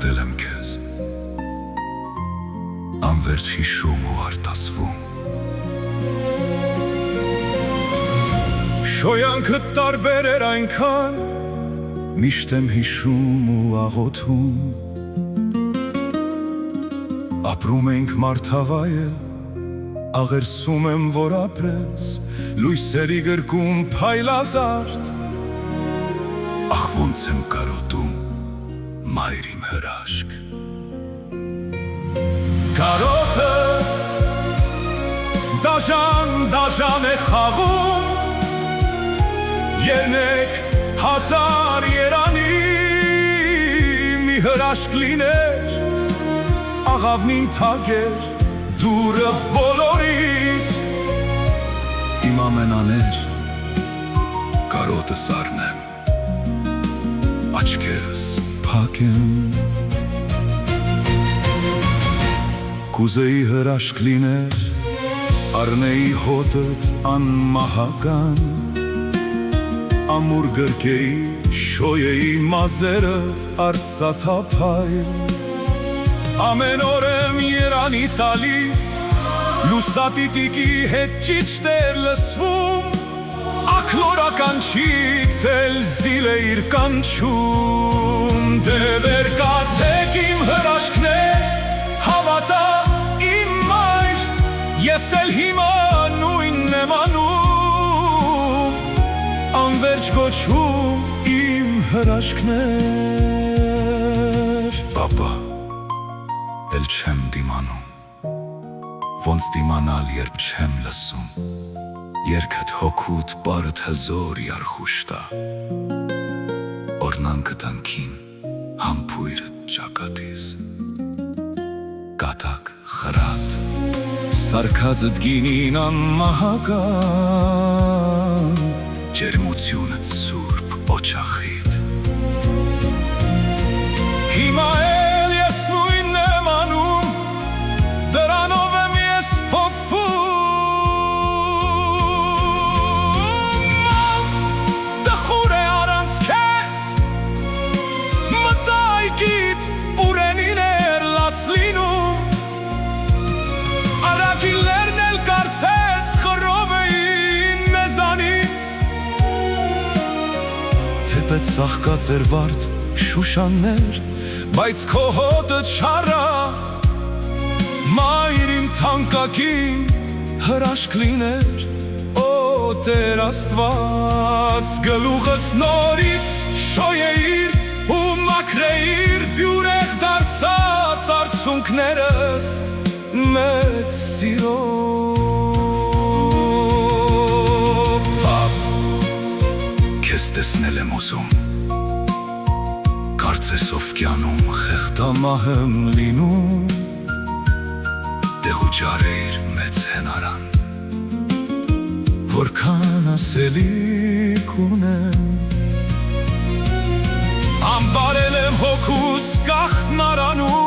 կարոտել եմ քեզ, անվերջ հիշում ու արտասվում։ Շոյանքը տարբեր էր այնքան, միշտ եմ հիշում ու աղոթում։ Ապրում ենք մարդավայել, աղերսում եմ, որ ապրես, լույսերի գրկում փայլազարդ։ Ախ ոնց եմ կարոտում, մայր իմ հրաշք։ Կարոտը դաժան է խաղում, երնեք հազար երանի, մի հրաշք լիներ, աղավնին թագեր, դուրը բոլորիս։ Իմ ամենաներ, կարոտս առնեմ, աչքերս փակեմ։ Կուզեի հրաշք լիներ, առնեի հոտդ անմահական, ամուր գրկեի, շոյեի մազերդ արծաթափայլ։ Ամեն օր եմ երանի տալիս, լուսատիտիկի հետ ճիճտեր լսվում, ակլորական չից էլ զիլեիր կանչում։ Դե վեր կացեք իմ հրաշքներ, հավատա իմ մայր, ես էլ հիմա նույնն եմ անում, անվերջ գոչում իմ հրաշքներ։ Պապա, էլ չեմ դիմանում, ոնց դիմանալ, երբ չեմ լսում, երկդ հոգուտ բարդ հզոր յարխուշտա, օրնանքդ անքին, համբույրդ ճակատիս, կատակ խրատ, սարքածդ գինին անմահական, ջերմությունդ սուրբ օչախիտ։ Հիմա էլ ես նույնն եմ անում, դրանով եմ ես փոփվում։ Տխուր է առանց քեզ, մտայքիդ ուրենին էր լաց լինում, արագիլներն էլ կարծես խռով էին մեզանից։ Թեպետ ծաղկած էր վարդ շուշաններ, բայց քո հոտը չառա, մայր իմ թանկագին հրաշք լիներ, օ Տեր Աստված, գլուխս նորից շոյեիր ու մաքրեիր բյուրեղ դարձած արցունքներս մեծ սիրով։ Պապ, քեզ տեսնել եմ ուզում, կարծես օվկիանում խեղդամահ եմ լինում, դեղու ջարեր մեծ հենարան, որքան ասելիք ունեմ, անբարել եմ հոգուս գախտնարանում,